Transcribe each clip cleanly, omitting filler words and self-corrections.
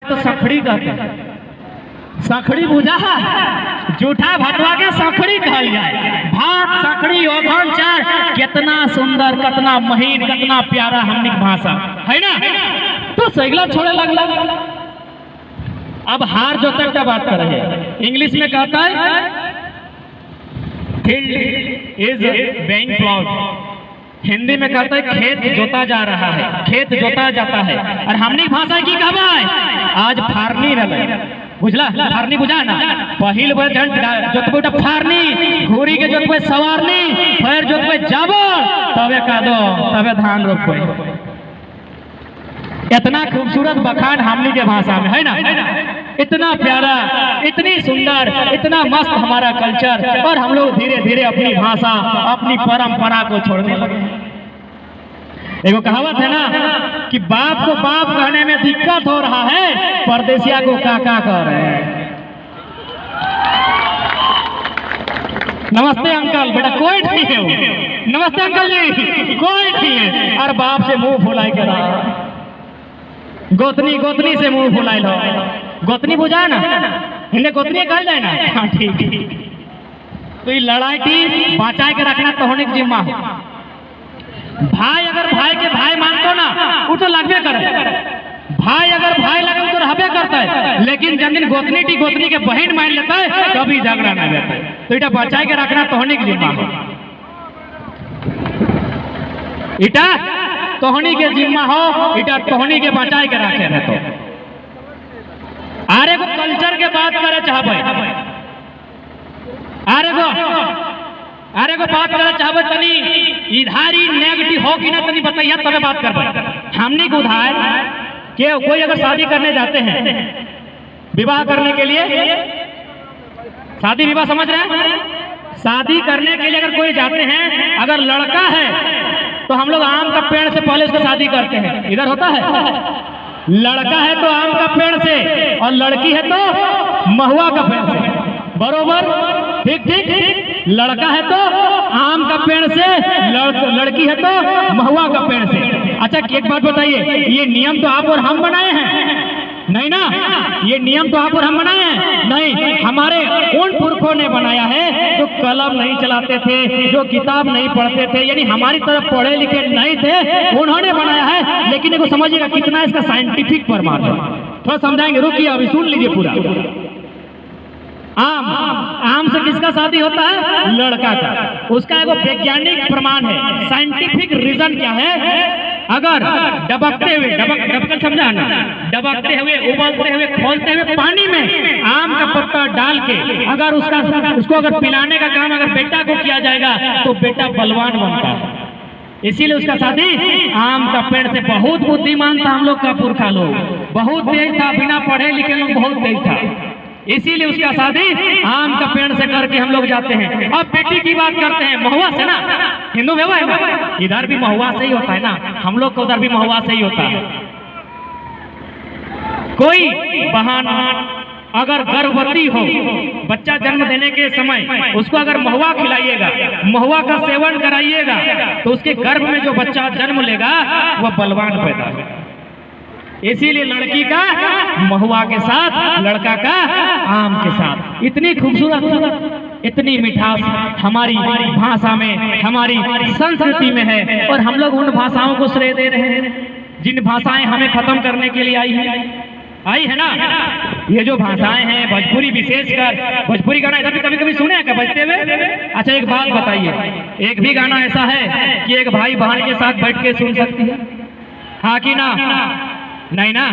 तो सखड़ी कहते हैं। सखड़ी बुझा जूठा भटवा के सखड़ी कहल जाए। भात सखड़ी ओघन चार, कितना सुंदर, कितना महीन, कितना प्यारा हमनी भाषा है ना। तो सैगला छोड़े लगला। अब हार जोतक का बात कर रहे हैं। इंग्लिश में कहता है field is being ploughed. Hindi में कहता है खेत जोता जा रहा है, खेत जोता जाता है। और हमनी भाषा की कहबा आज फारनी रहे, बुझला फारनी बुझा ना। पहिल बार जोतबे तो फारनी, घोड़ी के जोतबे सवारनी, फिर जोतबे जाबर, तबे का दो तबे धान रोपबे। इतना खूबसूरत बखान हमनी के भाषा में है ना। इतना प्यारा, इतनी सुंदर, इतना मस्त हमारा कल्चर, और हम लोग धीरे धीरे अपनी भाषा, अपनी परंपरा को छोड़ने लगे। एगो कहावत है ना कि बाप को बाप कहने में दिक्कत हो रहा है, परदेसिया को काका कह रहे हैं। नमस्ते अंकल, बेटा कोई नहीं है वो। नमस्ते अंकल जी, कोई नहीं है। और बाप से मुंह फुलाई के रहा, गोतनी गोतनी से मुंह फुलाई लो। गोतनी बुझा ना, हिंदे गोतनी कहल जाए ना। हाँ ठीक है। तो ये लड़ाई की बचा के रखना तो होने की जिम्मा हो। भाई अगर भाई के भाई मानतो ना, वो तो लगबे करे। भाई अगर भाई लगन तो रहबे करता है, लेकिन जब दिन गोतनी टी गोतनी के बहन मान लेता है, कभी झगड़ा ना रहता है। तो इटा बचा के रखना तो होने की जिम्मा हो। इटा तोहनी के जिम्मा हो, इटा तोहनी के बचाए के रखे है। तो आरे को कल्चर के बात करे चाहबे, आरे को बात करे चाहबे, तनी इधारी नेगेटिव हो कि ना तनी बताइए, तबे बात करबे। हमनी को उधार के कोई अगर शादी करने जाते हैं, विवाह करने के लिए, शादी विवाह समझ रहे हैं, शादी करने के लिए अगर कोई जाते हैं, अगर लड़का है तो हम लोग आम का पेड़ से पहले उसको शादी करते हैं। इधर होता है, लड़का है तो आम का पेड़ से, और लड़की है तो महुआ का पेड़ से। बरोबर, ठीक ठीक। लड़का है तो आम का पेड़ से, लड़की है तो महुआ का पेड़ से। अच्छा एक बात बताइए, ये नियम तो आप और हम बनाए हैं नहीं ना? ये नियम तो आप और हम बनाए हैं नहीं, हमारे उन पुरखों ने बनाया है जो कलम नहीं चलाते थे, जो किताब नहीं पढ़ते थे, यानी हमारी तरफ पढ़े लिखे नहीं थे, उन्होंने बनाया है। लेकिन देखो समझिएगा कितना इसका साइंटिफिक प्रमाण है। थोड़ा समझाएंगे, रुकिए अभी सुन लीजिए पूरा। आम से किसका शादी होता है? लड़का का। उसका एक वैज्ञानिक प्रमाण है, साइंटिफिक रीजन क्या है? अगर डबकते हुए, डबकल समझा ना, डबकते हुए, उबलते हुए, खोलते हुए पानी में आम का पत्ता डाल के अगर उसको अगर पिलाने का काम अगर बेटा को किया जाएगा तो बेटा बलवान बनता है। इसीलिए उसका शादी आम का पेड़ से। बहुत बुद्धिमान था हम लोग का पुरखा लोग, बहुत तेज था, बिना पढ़े लिखे लोग बहुत तेज था, इसीलिए उसका शादी आम का पेड़ से करके हम लोग जाते हैं। अब बेटी की बात करते हैं, महुआ से ना, हिंदू व्यवहार है ना, इधर भी महुआ से ही होता है ना, हम लोग को उधर भी महुआ से ही होता है। कोई बहन अगर गर्भवती हो, बच्चा जन्म देने के समय उसको अगर महुआ खिलाइएगा, महुआ का सेवन कराइएगा, तो उसके गर्भ में जो बच्चा जन्म लेगा वह बलवान पैदा होगा। इसीलिए लड़की का महुआ के साथ, लड़का का आम के साथ। इतनी खूबसूरत, इतनी मिठास हमारी भाषा में, हमारी संस्कृति में है। और हम लोग उन भाषाओं को श्रेय दे रहे हैं जिन भाषाएं हमें खत्म करने के लिए आई है ना। ये जो भाषाएं हैं, भोजपुरी विशेषकर, भोजपुरी गाना इधर भी कभी कभी सुने हैं क्या बजते हुए? अच्छा एक बात बताइए, एक भी गाना ऐसा है कि एक भाई बहन के साथ बैठ के सुन सकती है? हाँ कि ना? नहीं ना।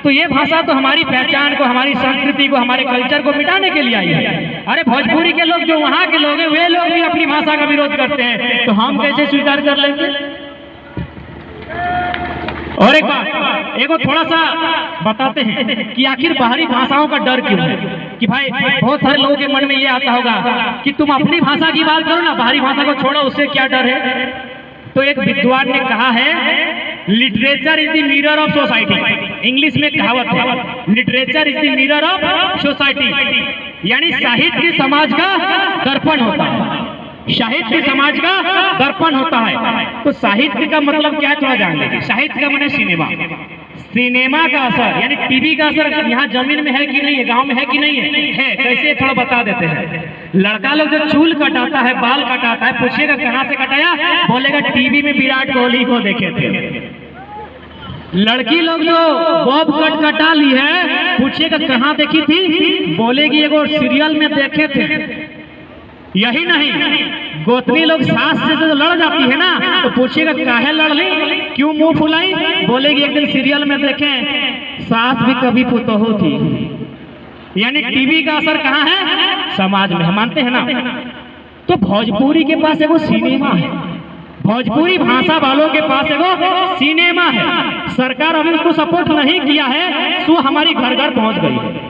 तो ये भाषा तो हमारी पहचान को, हमारी संस्कृति को, हमारे कल्चर को मिटाने के लिए आई है। अरे भोजपुरी के लोग जो वहाँ के लोग हैं, वे लोग भी अपनी भाषा का विरोध करते हैं, तो हम कैसे स्वीकार कर लेंगे? और एक बात, एगो थोड़ा सा बताते हैं कि आखिर बाहरी भाषाओं का डर क्यों है। कि भाई बहुत सारे लोगों के मन में ये आता होगा कि तुम अपनी भाषा की बात करो ना, बाहरी भाषा को छोड़ो, उससे क्या डर है? तो एक विद्वान ने कहा है, literature is the mirror of society. English में कहावत है, literature is the mirror of society, यानी साहित्य समाज का दर्पण होता है। साहित्य समाज का दर्पण होता है। तो साहित्य का मतलब क्या थोड़ा जान लीजिए। साहित्य का माने सिनेमा, सिनेमा का असर यानी टीवी का असर यहाँ जमीन में है कि नहीं है, गांव में है कि नहीं है कैसे थोड़ा बता देते हैं। लड़का लोग जो चूल कटाता है, बाल कटाता है, पूछिएगा कहाँ से कटाया, बोलेगा टीवी में विराट कोहली को देखे थे। लड़की लोग जो बॉब कट कटा ली है, पूछिएगा कहाँ देखी थी, बोलेगी एगो सीरियल में देखे थे। यही नहीं, गोतनी लोग सास से जो लड़ जाती है ना, तो पूछिएगा काहे लड़ ली, क्यों मुंह फुलाई, बोलेगी एक दिन सीरियल में देखें सास भी कभी पुतोहू थी। यानी टीवी का असर कहाँ है, समाज में, हम मानते हैं ना। तो भोजपुरी के पास एगो सिनेमा है, भोजपुरी भाषा वालों के पास एगो सिनेमा है। सरकार अभी उसको सपोर्ट नहीं किया है, सो हमारी घर घर पहुंच गई है।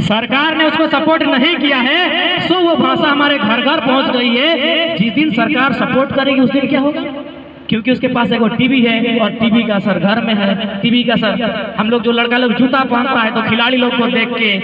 सरकार ने उसको सपोर्ट नहीं किया है, सो वो भाषा हमारे घर घर पहुंच गई है। जिस दिन सरकार सपोर्ट करेगी उस दिन क्या होगा, क्योंकि उसके पास एगो टीवी है और टीवी का असर घर में है। टीवी का असर, हम लोग जो लड़का लोग जूता पहनता है तो खिलाड़ी लोग को देख के,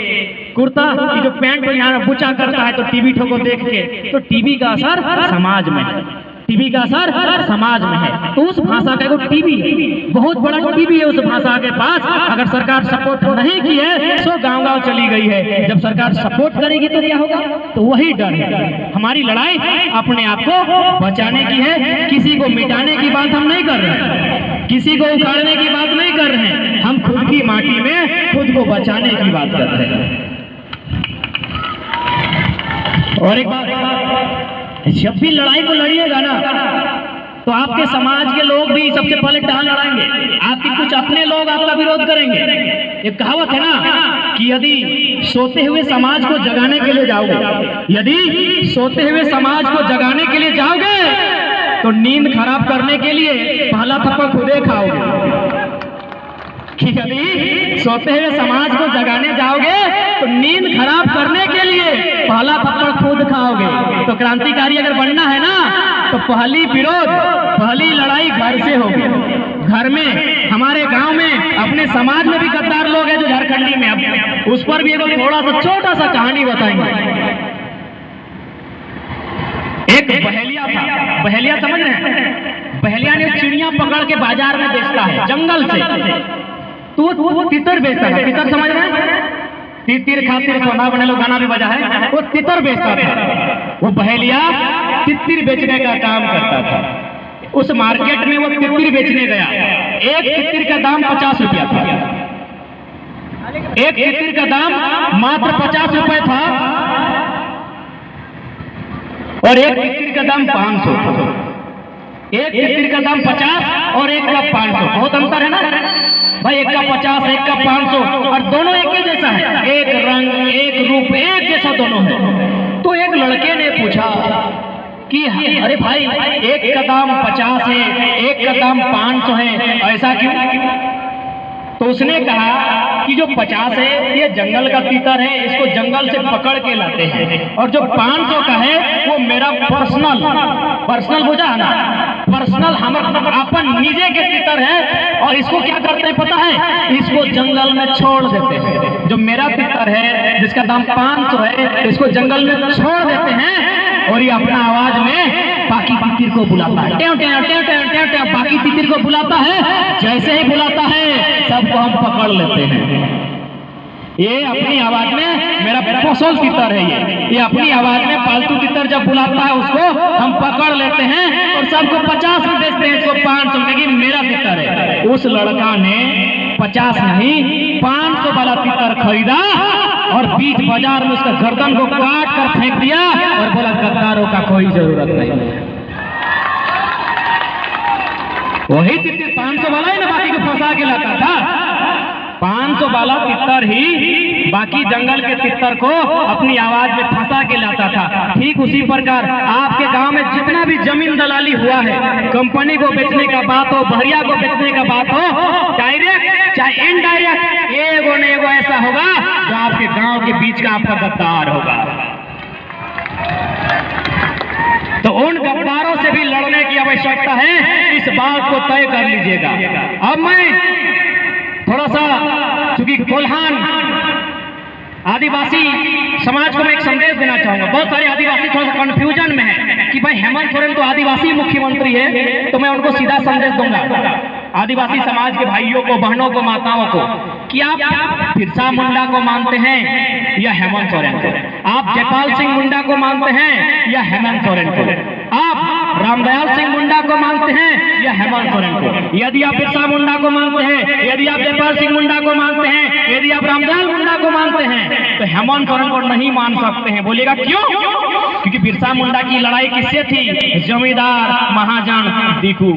कुर्ता की जो पैंट यहाँ बुचा करता है तो टीवी को देख के, तो टीवी का असर समाज में है, टीवी का असर समाज में है। तो उस भाषा का एगो टीवी है, बहुत बड़ा टीवी है उस भाषा के पास। अगर सरकार सपोर्ट नहीं की है तो गांव-गांव चली गई है। जब सरकार सपोर्ट करेगी तो क्या होगा, तो वही डर है। हमारी लड़ाई अपने आप को बचाने की है, किसी को मिटाने की बात हम नहीं कर रहे हैं, किसी को उखाड़ने की बात नहीं कर रहे हैं, हम खुद की माटी में खुद को बचाने की बात कर रहे हैं। और एक बात, जब भी लड़ाई को लड़िएगा ना, तो आपके समाज के लोग भी सबसे पहले ढाल लड़ाएंगे, आपके कुछ अपने लोग आपका विरोध करेंगे। एक कहावत है ना कि यदि सोते हुए समाज को जगाने के लिए जाओगे, यदि सोते हुए समाज को जगाने के लिए जाओगे तो नींद खराब करने के लिए पहला थप्पड़ खुदे खाओगे। कि यदि सोते हुए समाज को जगाने जाओगे तो नींद खराब करने के लिए पहला थप्पड़ खुद खाओगे। तो क्रांतिकारी अगर बनना है ना, तो पहली विरोध, पहली लड़ाई घर से होगी, घर में, हमारे गांव में, अपने समाज में भी गद्दार लोग हैं जो झारखंडी में। अब उस पर भी एक थोड़ा सा छोटा सा कहानी बताएंगे। एक बहेलिया था, बहेलिया समझ रहे हैं, बहेलिया ने चिड़िया पकड़ के बाजार में बेचता है जंगल से, तो वो तितर बेचता था। तितर समझ रहे हैं, तितर खातिर सोना बने लोग गाना भी बजा है, वो तितर बेचता था। वो बहेलिया तितर बेचने का काम करता था। उस मार्केट में वो तितर बेचने गया, एक तितर का दाम 50 रुपया था, एक तितर का दाम मात्र 50 रुपए था और एक तितर का दाम 500 था। एक तितर का दाम 50 और एक का 500, बहुत अंतर है ना भाई, एक का 50 एक का 500, और दोनों एक ही जैसा है, एक रंग एक रूप एक जैसा दोनों है। तो एक लड़के ने पूछा कि अरे भाई, एक का दाम 50 है, एक का दाम 500 है, ऐसा क्यों? तो उसने कहा कि जो 50 है ये जंगल का तीतर है, इसको जंगल से पकड़ के लाते हैं, और जो 500 का है वो मेरा पर्सनल बुझा है ना, पर्सनल हमारा अपन निजे के तीतर है, और इसको क्या करते हैं पता है, इसको जंगल में छोड़ देते हैं। जो मेरा तीतर है जिसका दाम 500 है, इसको जंगल में छोड़ देते हैं, और ये अपना आवाज में बाकी तितर को बुलाता है, टेव टेव टेव टेव टेव टेव, बाकी तितर को बुलाता है। जैसे ही बुलाता है सबको हम पकड़ लेते हैं। ये अपनी आवाज में, मेरा पोसल तितर है ये अपनी आवाज में पालतू तितर जब बुलाता है उसको हम पकड़ लेते हैं और सबको 50 में बेचते हैं, इसको 500 में, कि मेरा तितर है। उस लड़का ने 50 नहीं 500 वाला तितर खरीदा और बीच बाजार में उसका गर्दन को काट कर फेंक दिया और बोला गद्दारों का कोई जरूरत नहीं है। वही तितर 500 वाला ही ना बाकी को फंसा के लाता था, 500 वाला तितर ही बाकी जंगल के तितर को अपनी आवाज में फंसा के लाता था। ठीक उसी प्रकार आपके गांव में जितना भी जमीन दलाली हुआ है, कंपनी को बेचने का बात हो, बहरिया को बेचने का बात हो, डायरेक्ट चाहे इनडायरेक्ट, एगो न एगो ऐसा होगा जो आपके गांव के बीच का आपका गद्दार होगा। तो उन गद्दारों से भी लड़ने की आवश्यकता है, इस बात को तय कर लीजिएगा। अब मैं थोड़ा सा, चूंकि कोल्हान आदिवासी समाज को मैं एक संदेश देना चाहूंगा। बहुत सारे आदिवासी थोड़ा सा कंफ्यूजन में है कि भाई हेमंत सोरेन तो आदिवासी मुख्यमंत्री है, तो मैं उनको सीधा संदेश दूंगा आदिवासी समाज के भाइयों को, बहनों को, माताओं को कि आप बिरसा मुंडा को मानते हैं या हेमंत सोरेन को? आप जयपाल सिंह मुंडा को मानते हैं या हेमंत सोरेन को? आप रामदयाल सिंह मुंडा को मानते हैं या हेमंत सोरेन को? यदि आप बिरसा मुंडा को मानते हैं, यदि आप जयपाल सिंह मुंडा को मानते हैं, यदि आप रामदयाल मुंडा को मानते हैं, तो हेमंत सोरेन को नहीं मान सकते हैं। बोलिएगा क्यों? क्योंकि बिरसा मुंडा की लड़ाई किससे थी? जमींदार महाजन दिखू।